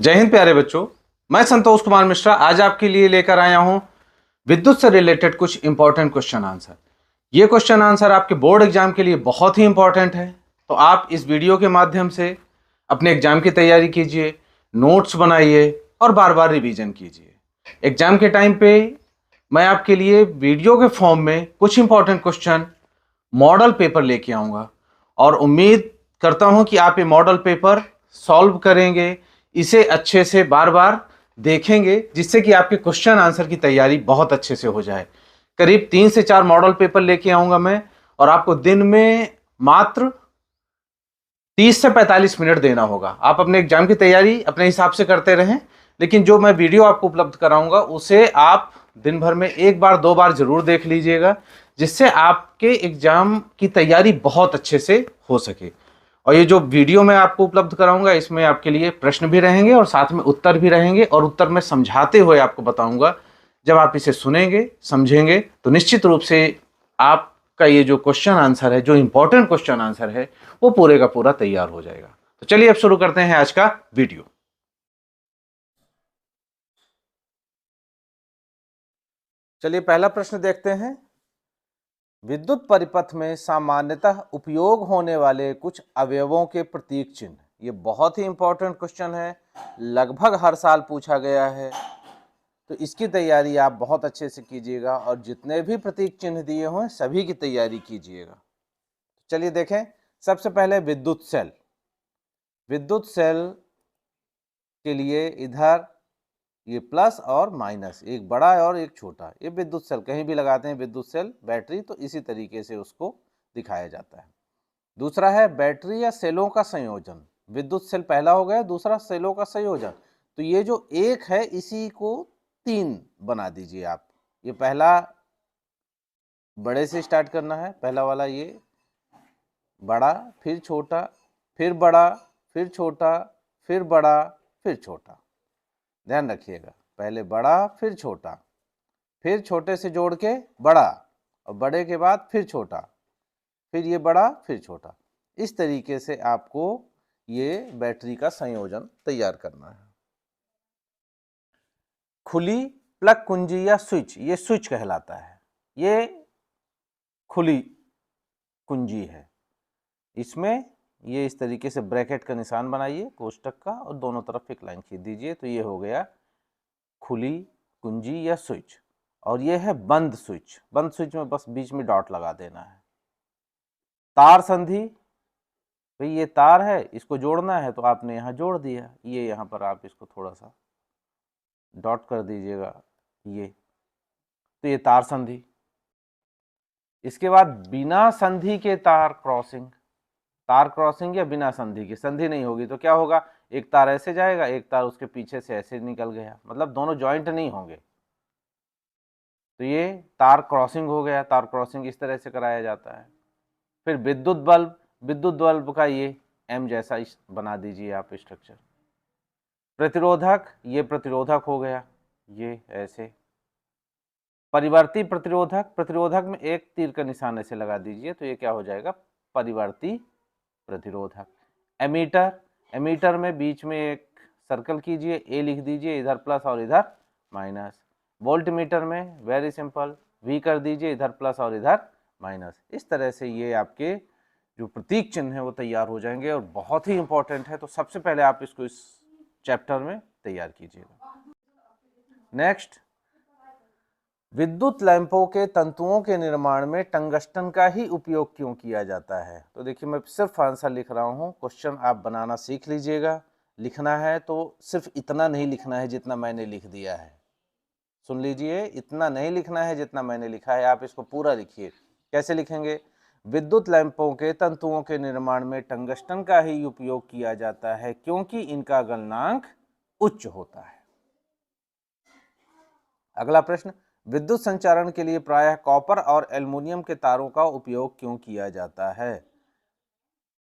जय हिंद प्यारे बच्चों। मैं संतोष कुमार मिश्रा आज आपके लिए लेकर आया हूं विद्युत से रिलेटेड कुछ इंपॉर्टेंट क्वेश्चन आंसर। ये क्वेश्चन आंसर आपके बोर्ड एग्जाम के लिए बहुत ही इंपॉर्टेंट है, तो आप इस वीडियो के माध्यम से अपने एग्जाम की तैयारी कीजिए, नोट्स बनाइए और बार बार रिवीजन कीजिए। एग्जाम के टाइम पे मैं आपके लिए वीडियो के फॉर्म में कुछ इंपॉर्टेंट क्वेश्चन मॉडल पेपर लेके आऊंगा और उम्मीद करता हूं कि आप ये मॉडल पेपर सॉल्व करेंगे, इसे अच्छे से बार बार देखेंगे, जिससे कि आपके क्वेश्चन आंसर की तैयारी बहुत अच्छे से हो जाए। करीब 3 से 4 मॉडल पेपर लेके आऊंगा मैं और आपको दिन में मात्र 30 से 45 मिनट देना होगा। आप अपने एग्जाम की तैयारी अपने हिसाब से करते रहें, लेकिन जो मैं वीडियो आपको उपलब्ध कराऊंगा उसे आप दिन भर में एक बार 2 बार जरूर देख लीजिएगा, जिससे आपके एग्जाम की तैयारी बहुत अच्छे से हो सके। और ये जो वीडियो मैं आपको उपलब्ध कराऊंगा इसमें आपके लिए प्रश्न भी रहेंगे और साथ में उत्तर भी रहेंगे, और उत्तर मैं समझाते हुए आपको बताऊंगा। जब आप इसे सुनेंगे समझेंगे तो निश्चित रूप से आपका ये जो क्वेश्चन आंसर है, जो इंपॉर्टेंट क्वेश्चन आंसर है, वो पूरे का पूरा तैयार हो जाएगा। तो चलिए अब शुरू करते हैं आज का वीडियो। चलिए पहला प्रश्न देखते हैं। विद्युत परिपथ में सामान्यतः उपयोग होने वाले कुछ अवयवों के प्रतीक चिन्ह। ये बहुत ही इंपॉर्टेंट क्वेश्चन है, लगभग हर साल पूछा गया है, तो इसकी तैयारी आप बहुत अच्छे से कीजिएगा और जितने भी प्रतीक चिन्ह दिए हुए सभी की तैयारी कीजिएगा। चलिए देखें, सबसे पहले विद्युत सेल। विद्युत सेल के लिए इधर ये प्लस और माइनस, एक बड़ा और एक छोटा, ये विद्युत सेल कहीं भी लगाते हैं विद्युत सेल बैटरी, तो इसी तरीके से उसको दिखाया जाता है। दूसरा है बैटरी या सेलों का संयोजन। विद्युत सेल पहला हो गया, दूसरा सेलों का संयोजन। तो ये जो एक है इसी को 3 बना दीजिए आप। ये पहला बड़े से स्टार्ट करना है, पहला वाला ये बड़ा, फिर छोटा, फिर बड़ा, फिर छोटा, फिर बड़ा, फिर छोटा। ध्यान रखिएगा, पहले बड़ा फिर छोटा, फिर छोटे से जोड़ के बड़ा, और बड़े के बाद फिर छोटा, फिर ये बड़ा फिर छोटा। इस तरीके से आपको ये बैटरी का संयोजन तैयार करना है। खुली प्लग कुंजी या स्विच, ये स्विच कहलाता है। ये खुली कुंजी है, इसमें ये इस तरीके से ब्रैकेट का निशान बनाइए कोष्टक का और दोनों तरफ एक लाइन खींच दीजिए, तो ये हो गया खुली कुंजी या स्विच। और ये है बंद स्विच। बंद स्विच में बस बीच में डॉट लगा देना है। तार संधि, भाई ये तार है, इसको जोड़ना है तो आपने यहाँ जोड़ दिया, ये यहाँ पर आप इसको थोड़ा सा डॉट कर दीजिएगा, ये तो ये तार संधि। इसके बाद बिना संधि के तार क्रॉसिंग। तार क्रॉसिंग या बिना संधि की, संधि नहीं होगी तो क्या होगा, एक तार ऐसे जाएगा, एक तार उसके पीछे से ऐसे निकल गया, मतलब दोनों ज्वाइंट नहीं होंगे, तो ये तार क्रॉसिंग हो गया। तार क्रॉसिंग इस तरह से कराया जाता है। फिर विद्युत बल्ब, विद्युत बल्ब का ये एम जैसा बना दीजिए आप स्ट्रक्चर। प्रतिरोधक, ये प्रतिरोधक हो गया, ये ऐसे। परिवर्ती प्रतिरोधक, प्रतिरोधक में एक तीर का निशान ऐसे लगा दीजिए, तो ये क्या हो जाएगा, परिवर्ती प्रतिरोधक। एमीटर, एमीटर में बीच में एक सर्कल कीजिए, ए लिख दीजिए, इधर प्लस और इधर माइनस। वोल्ट मीटर में वेरी सिंपल, वी कर दीजिए, इधर प्लस और इधर माइनस। इस तरह से ये आपके जो प्रतीक चिन्ह है वो तैयार हो जाएंगे और बहुत ही इंपॉर्टेंट है, तो सबसे पहले आप इसको इस चैप्टर में तैयार कीजिएगा। नेक्स्ट, विद्युत लैंपों के तंतुओं के निर्माण में टंगस्टन का ही उपयोग क्यों किया जाता है। तो देखिए मैं सिर्फ आंसर लिख रहा हूँ, क्वेश्चन आप बनाना सीख लीजिएगा। लिखना है तो सिर्फ इतना नहीं लिखना है जितना मैंने लिख दिया है, सुन लीजिए, इतना नहीं लिखना है जितना मैंने लिखा है, आप इसको पूरा लिखिए। कैसे लिखेंगे, विद्युत लैंपों के तंतुओं के निर्माण में टंगस्टन का ही उपयोग किया जाता है क्योंकि इनका गलनांक उच्च होता है। अगला प्रश्न, विद्युत संचारण के लिए प्रायः कॉपर और एल्युमिनियम के तारों का उपयोग क्यों किया जाता है।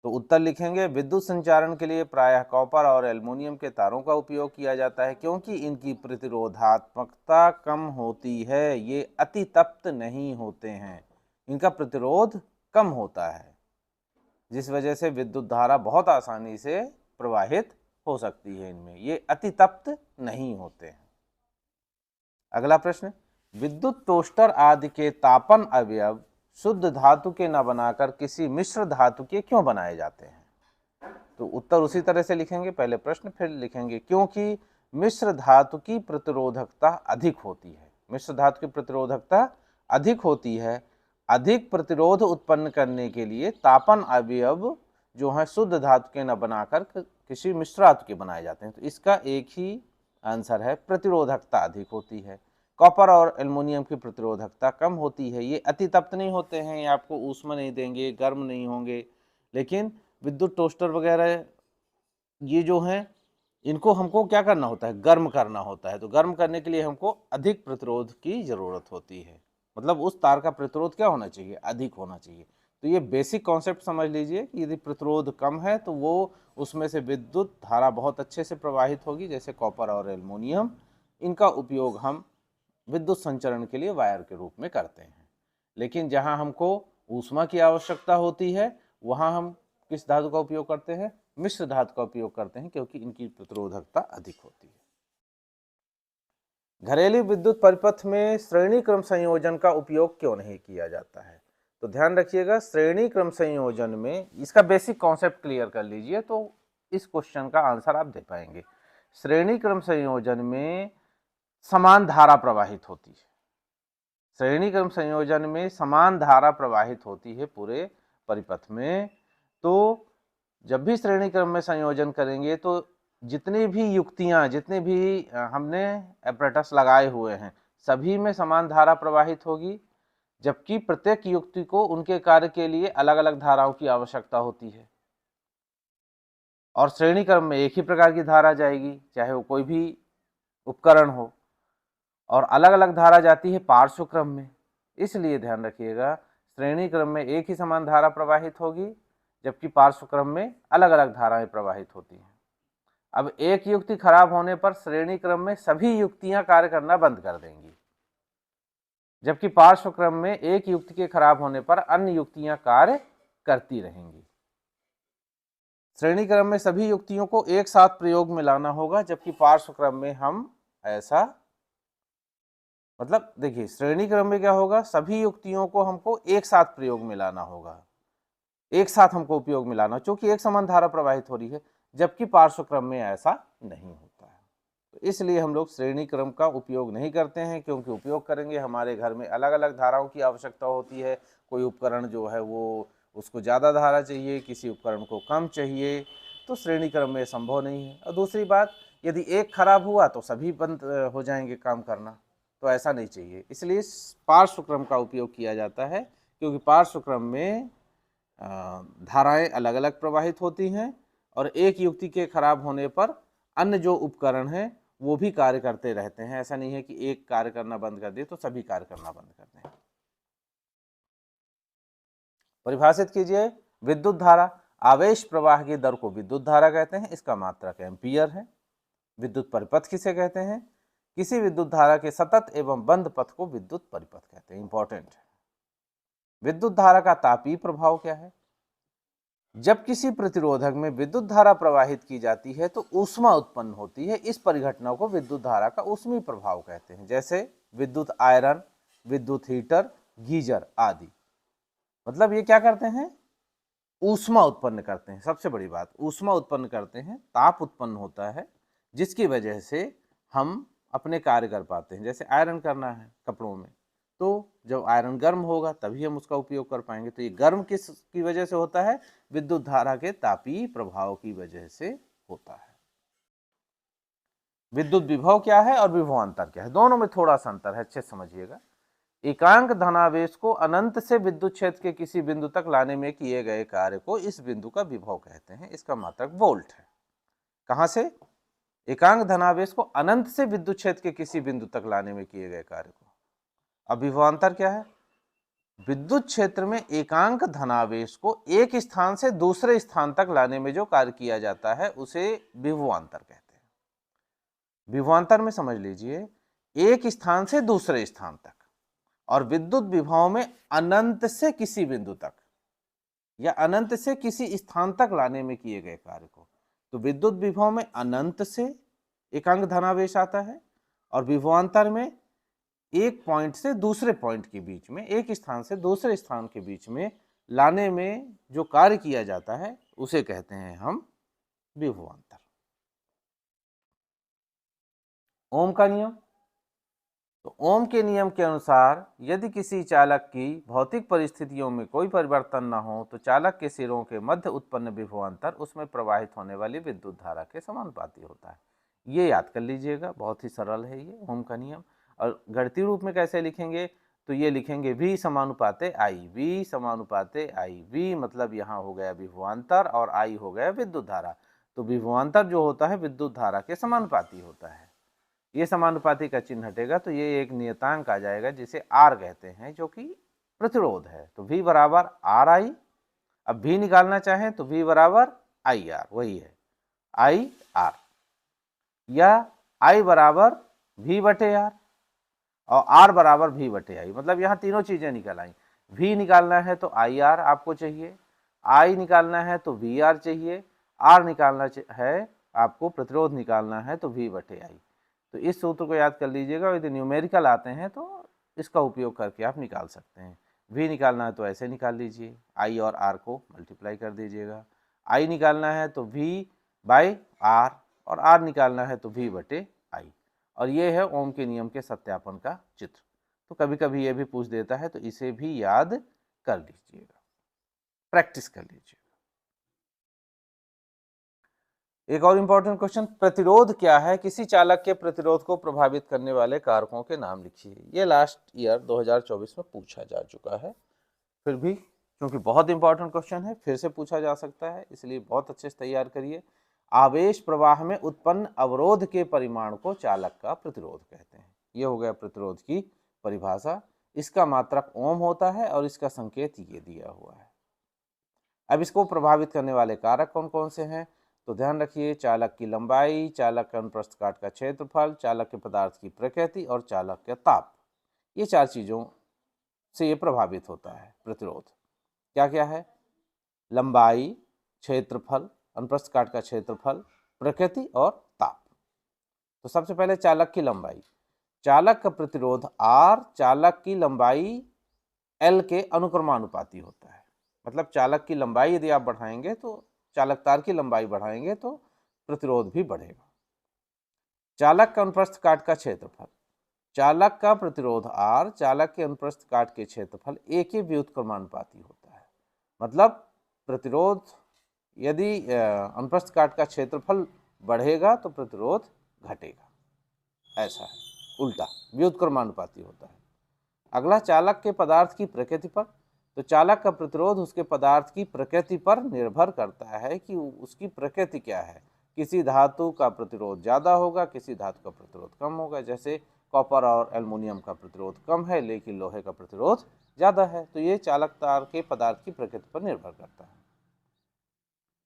तो उत्तर लिखेंगे, विद्युत संचारण के लिए प्रायः कॉपर और एल्युमिनियम के तारों का उपयोग किया जाता है क्योंकि इनकी प्रतिरोधात्मकता कम होती है, ये अति तप्त नहीं होते हैं, इनका प्रतिरोध कम होता है, जिस वजह से विद्युत धारा बहुत आसानी से प्रवाहित हो सकती है इनमें, ये अति तप्त नहीं होते हैं। अगला प्रश्न, विद्युत टोस्टर आदि के तापन अवयव शुद्ध धातु के न बनाकर किसी मिश्र धातु के क्यों बनाए जाते हैं? तो उत्तर उसी तरह से लिखेंगे, पहले प्रश्न फिर लिखेंगे। क्योंकि मिश्र धातु की प्रतिरोधकता अधिक होती है। मिश्र धातु की प्रतिरोधकता अधिक होती है। अधिक प्रतिरोध उत्पन्न करने के लिए तापन अवयव जो है शुद्ध धातु के न बनाकर किसी मिश्र धातु के बनाए जाते हैं। तो इसका एक ही आंसर है, प्रतिरोधकता अधिक होती है। कॉपर और एल्युमिनियम की प्रतिरोधकता कम होती है। ये अति तप्त नहीं होते हैं, ये आपको ऊष्मा नहीं देंगे, गर्म नहीं होंगे। लेकिन विद्युत टोस्टर वगैरह ये जो हैं, इनको हमको क्या करना होता है, गर्म करना होता है। तो गर्म करने के लिए हमको अधिक प्रतिरोध की जरूरत होती है। मतलब उस तार का प्रतिरोध क्या होना चाहिए, अधिक होना चाहिए। तो ये बेसिक कॉन्सेप्ट समझ लीजिए कि यदि प्रतिरोध कम है तो वो उसमें से विद्युत धारा बहुत अच्छे से प्रवाहित होगी। जैसे कॉपर और एल्युमिनियम, इनका उपयोग हम विद्युत संचरण के लिए वायर के रूप में करते हैं। लेकिन जहां हमको ऊष्मा की आवश्यकता होती है वहां हम किस धातु का उपयोग करते हैं, मिश्र धातु का उपयोग करते हैं, क्योंकि इनकी प्रतिरोधकता अधिक होती है। घरेलू विद्युत परिपथ में श्रेणी क्रम संयोजन का उपयोग क्यों नहीं किया जाता है? तो ध्यान रखिएगा, श्रेणी क्रम संयोजन में इसका बेसिक कॉन्सेप्ट क्लियर कर लीजिए तो इस क्वेश्चन का आंसर आप दे पाएंगे। श्रेणी क्रम संयोजन में समान धारा प्रवाहित होती है। श्रेणी क्रम संयोजन में समान धारा प्रवाहित होती है पूरे परिपथ में। तो जब भी श्रेणी क्रम में संयोजन करेंगे तो जितनी भी युक्तियां, जितने भी हमने एपरेटस लगाए हुए हैं, सभी में समान धारा प्रवाहित होगी। जबकि प्रत्येक युक्ति को उनके कार्य के लिए अलग अलग धाराओं की आवश्यकता होती है। और श्रेणी क्रम में एक ही प्रकार की धारा जाएगी, चाहे वो कोई भी उपकरण हो। और अलग अलग धारा जाती है पार्श्व क्रम में। इसलिए ध्यान रखिएगा, श्रेणी क्रम में एक ही समान धारा प्रवाहित होगी, जबकि पार्श्व क्रम में अलग अलग धाराएं प्रवाहित होती हैं। अब एक युक्ति खराब होने पर श्रेणी क्रम में सभी युक्तियां कार्य करना बंद कर देंगी, जबकि पार्श्व क्रम में एक युक्ति के खराब होने पर अन्य युक्तियां कार्य करती रहेंगी। श्रेणी क्रम में सभी युक्तियों को एक साथ प्रयोग में लाना होगा, जबकि पार्श्व क्रम में हम ऐसा, मतलब देखिए श्रेणी क्रम में क्या होगा, सभी युक्तियों को हमको एक साथ प्रयोग में लाना होगा, एक साथ हमको उपयोग में लाना, क्योंकि एक समान धारा प्रवाहित हो रही है। जबकि पार्श्व क्रम में ऐसा नहीं होता है। तो इसलिए हम लोग श्रेणी क्रम का उपयोग नहीं करते हैं, क्योंकि उपयोग करेंगे हमारे घर में अलग अलग धाराओं की आवश्यकता होती है। कोई उपकरण जो है वो उसको ज़्यादा धारा चाहिए, किसी उपकरण को कम चाहिए, तो श्रेणी क्रम में संभव नहीं है। और दूसरी बात, यदि एक खराब हुआ तो सभी बंद हो जाएंगे काम करना, तो ऐसा नहीं चाहिए। इसलिए पार्श्व क्रम का उपयोग किया जाता है, क्योंकि पार्श्व क्रम में धाराएं अलग अलग प्रवाहित होती हैं और एक युक्ति के खराब होने पर अन्य जो उपकरण हैं वो भी कार्य करते रहते हैं। ऐसा नहीं है कि एक कार्य करना बंद कर दिए तो सभी कार्य करना बंद कर दें। परिभाषित कीजिए विद्युत धारा। आवेश प्रवाह की दर को विद्युत धारा कहते हैं, इसका मात्रक एम्पियर है। विद्युत परिपथ किसे कहते हैं? किसी विद्युत धारा के सतत एवं बंद पथ को विद्युत परिपथ कहते हैं। इंपॉर्टेंट है। विद्युत धारा का तापीय प्रभाव क्या है? जब किसी प्रतिरोधक में विद्युत धारा प्रवाहित की जाती है तो ऊष्मा उत्पन्न होती है। इस परिघटना को विद्युत धारा का ऊष्मीय प्रभाव कहते हैं। जैसे विद्युत आयरन, विद्युत हीटर, गीजर आदि। मतलब ये क्या करते हैं? ऊष्मा उत्पन्न करते हैं। सबसे बड़ी बात, ऊष्मा उत्पन्न करते हैं, ताप उत्पन्न होता है, जिसकी वजह से हम अपने कार्य कर पाते हैं। जैसे आयरन करना है कपड़ों में, तो जब आयरन गर्म होगा तभी हम उसका उपयोग कर पाएंगे। तो ये गर्म किसकी वजह से होता है? विद्युत धारा के तापीय प्रभाव की वजह से होता है। विद्युत विभव क्या है और विभवांतर क्या है? दोनों में थोड़ा सा अंतर है, अच्छे समझिएगा। एकांक धनावेश को अनंत से विद्युत क्षेत्र के किसी बिंदु तक लाने में किए गए कार्य को इस बिंदु का विभव कहते हैं। इसका मात्रक वोल्ट है। कहां से? एकांक धनावेश को अनंत से विद्युत क्षेत्र के किसी बिंदु तक लाने में किए गए कार्य को। अब विभवांतर क्या है? विद्युत क्षेत्र में एकांक धनावेश को एक स्थान से दूसरे स्थान तक लाने में जो कार्य किया जाता है उसे विभवांतर कहते हैं। विभवांतर में समझ लीजिए, एक स्थान से दूसरे स्थान तक और विद्युत विभव में अनंत से किसी बिंदु तक या अनंत से किसी स्थान तक लाने में किए गए कार्य को तो विद्युत विभव में अनंत से एक अंक धनावेश आता है और विभवांतर में एक पॉइंट से दूसरे पॉइंट के बीच में, एक स्थान से दूसरे स्थान के बीच में लाने में जो कार्य किया जाता है उसे कहते हैं हम विभवांतर। ओम का नियम, तो ओम के नियम के अनुसार यदि किसी चालक की भौतिक परिस्थितियों में कोई परिवर्तन न हो तो चालक के सिरों के मध्य उत्पन्न विभवांतर उसमें प्रवाहित होने वाली विद्युत धारा के समानुपाती होता है। ये याद कर लीजिएगा, बहुत ही सरल है ये ओम का नियम। और गणितीय रूप में कैसे लिखेंगे, तो ये लिखेंगे V समानुपाते I, V समानुपाते I, V मतलब यहाँ हो गया विभवांतर और I हो गया विद्युत धारा। तो विभवांतर जो होता है विद्युत धारा के समानुपाती होता है। ये समानुपाती का चिन्ह हटेगा तो ये एक नियतांक आ जाएगा जिसे R कहते हैं, जो कि प्रतिरोध है। तो V बराबर RI। अब V निकालना चाहें तो V बराबर IR, वही है IR, या I बराबर V बटे R और R बराबर V बटे I। मतलब यहाँ तीनों चीजें निकल आई। V निकालना है तो IR आपको चाहिए, I निकालना है तो VR चाहिए, R निकालना है आपको, प्रतिरोध निकालना है तो V बटे I। तो इस सूत्र को याद कर लीजिएगा, यदि न्यूमेरिकल आते हैं तो इसका उपयोग करके आप निकाल सकते हैं। V निकालना है तो ऐसे निकाल लीजिए, I और R को मल्टीप्लाई कर दीजिएगा। I निकालना है तो V बाई R और R निकालना है तो V बटे I। और ये है ओम के नियम के सत्यापन का चित्र। तो कभी कभी ये भी पूछ देता है तो इसे भी याद कर लीजिएगा, प्रैक्टिस कर लीजिएगा। एक और इंपॉर्टेंट क्वेश्चन, प्रतिरोध क्या है? किसी चालक के प्रतिरोध को प्रभावित करने वाले कारकों के नाम लिखिए। ये लास्ट ईयर 2024 में पूछा जा चुका है, फिर भी क्योंकि बहुत इंपॉर्टेंट क्वेश्चन है फिर से पूछा जा सकता है, इसलिए बहुत अच्छे से तैयार करिए। आवेश प्रवाह में उत्पन्न अवरोध के परिमाण को चालक का प्रतिरोध कहते हैं। ये हो गया प्रतिरोध की परिभाषा। इसका मात्रक ओम होता है और इसका संकेत ये दिया हुआ है। अब इसको प्रभावित करने वाले कारक कौन कौन से हैं, तो ध्यान रखिए, चालक की लंबाई, चालक के अनुप्रस्थ काट का क्षेत्रफल, चालक के पदार्थ की प्रकृति और चालक का ताप। ये चार चीजों से ये प्रभावित होता है प्रतिरोध। क्या क्या है? लंबाई, क्षेत्रफल, अनुप्रस्थ काट का क्षेत्रफल, प्रकृति और ताप। तो सबसे पहले चालक की लंबाई। चालक का प्रतिरोध R चालक की लंबाई L के अनुक्रमानुपाती होता है। मतलब चालक की लंबाई यदि आप बढ़ाएंगे तो चालक तार की लंबाई बढ़ाएंगे तो प्रतिरोध भी बढ़ेगा। चालक का अनुप्रस्थ काट का क्षेत्रफल, चालक का प्रतिरोध R चालक के अनुप्रस्थ काट के क्षेत्रफल A के व्युत्क्रमानुपाती होता है। मतलब प्रतिरोध यदि अनुप्रस्थ काट का क्षेत्रफल बढ़ेगा तो प्रतिरोध घटेगा, ऐसा है, उल्टा व्युत्क्रमानुपाती होता है। अगला, चालक के पदार्थ की प्रकृति पर। तो चालक का प्रतिरोध उसके पदार्थ की प्रकृति पर निर्भर करता है कि उसकी प्रकृति क्या है। किसी धातु का प्रतिरोध ज़्यादा होगा, किसी धातु का प्रतिरोध कम होगा। जैसे कॉपर और एल्युमिनियम का प्रतिरोध कम है लेकिन लोहे का प्रतिरोध ज़्यादा है। तो ये चालक तार के पदार्थ की प्रकृति पर निर्भर करता है।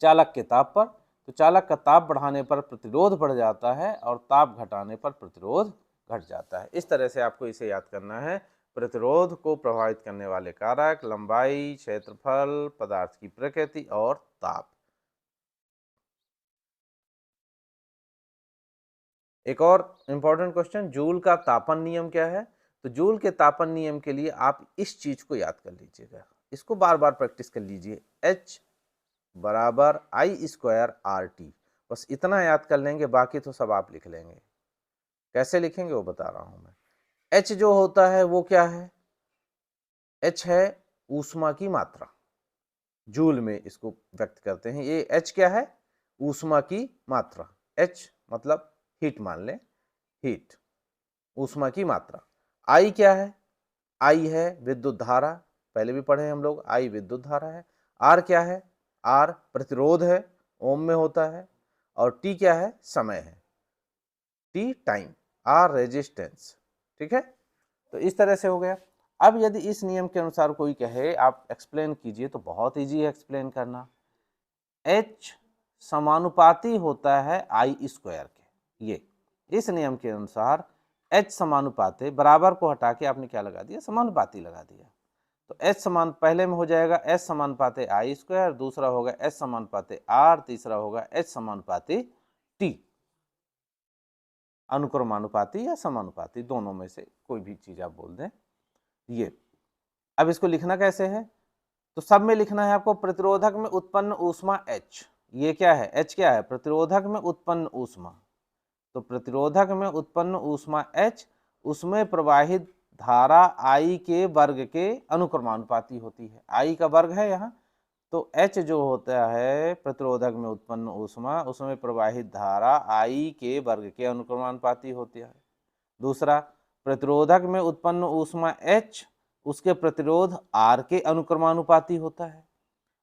चालक के ताप पर। तो चालक का ताप बढ़ाने पर प्रतिरोध बढ़ जाता है और ताप घटाने पर प्रतिरोध घट जाता है। इस तरह से आपको इसे याद करना है। प्रतिरोध को प्रभावित करने वाले कारक लंबाई, क्षेत्रफल, पदार्थ की प्रकृति और ताप। एक और इंपॉर्टेंट क्वेश्चन, जूल का तापन नियम क्या है? तो जूल के तापन नियम के लिए आप इस चीज को याद कर लीजिएगा, इसको बार बार प्रैक्टिस कर लीजिए। H बराबर I² RT, बस इतना याद कर लेंगे, बाकी तो सब आप लिख लेंगे। कैसे लिखेंगे वो बता रहा हूं मैं। H जो होता है वो क्या है? H है ऊष्मा की मात्रा, जूल में इसको व्यक्त करते हैं। ये H क्या है? ऊष्मा की मात्रा। H मतलब हीट मान लें, हीट, ऊष्मा की मात्रा। I क्या है? I है विद्युत धारा, पहले भी पढ़े हम लोग, I विद्युत धारा है। R क्या है? R प्रतिरोध है, ओम में होता है। और T क्या है? समय है, T टाइम, R रेजिस्टेंस। ठीक है, तो इस तरह से हो गया। अब यदि इस नियम के अनुसार कोई कहे आप एक्सप्लेन कीजिए, तो बहुत इजी है एक्सप्लेन करना। H समानुपाती होता है I² के। ये इस नियम के अनुसार H समानुपाती, बराबर को हटा के आपने क्या लगा दिया? समानुपाती लगा दिया। तो H समान पहले में हो जाएगा H समानुपाते I स्क्वायर, दूसरा होगा H समानुपाते R, तीसरा होगा H समानुपाते T। अनुक्रमानुपाती या समानुपाती दोनों में से कोई भी चीज आप बोल दें। ये अब इसको लिखना कैसे है, तो सब में लिखना है आपको प्रतिरोधक में उत्पन्न ऊष्मा H। ये क्या है, H क्या है, प्रतिरोधक में उत्पन्न ऊष्मा। तो प्रतिरोधक में उत्पन्न ऊष्मा H उसमें प्रवाहित धारा I के वर्ग के अनुक्रमानुपाती होती है। I का वर्ग है यहाँ, तो H जो होता है प्रतिरोधक में उत्पन्न ऊष्मा उसमें प्रवाहित धारा I के वर्ग के अनुक्रमानुपाती होती है। दूसरा, प्रतिरोधक में उत्पन्न ऊष्मा H उसके प्रतिरोध R के अनुक्रमानुपाती होता है,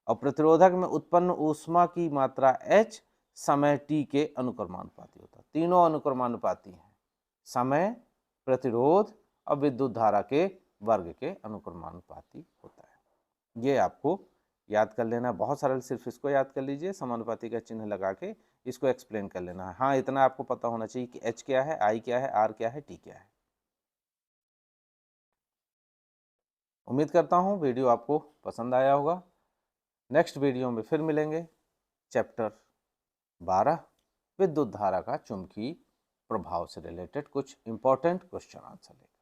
और प्रतिरोधक में उत्पन्न ऊष्मा की मात्रा H समय t के अनुक्रमानुपाती होता है। तीनों अनुक्रमानुपाती हैं, समय, प्रतिरोध और विद्युत धारा के वर्ग के अनुक्रमानुपाती होता है। ये आपको याद कर लेना, बहुत सरल, सिर्फ इसको याद कर लीजिए, समानुपाती का चिन्ह लगा के इसको एक्सप्लेन कर लेना है। हाँ, इतना आपको पता होना चाहिए कि H क्या है, I क्या है, R क्या है, T क्या है। उम्मीद करता हूँ वीडियो आपको पसंद आया होगा। नेक्स्ट वीडियो में फिर मिलेंगे। चैप्टर 12 विद्युत धारा का चुंबकीय प्रभाव से रिलेटेड कुछ इंपॉर्टेंट क्वेश्चन आंसर लेकर।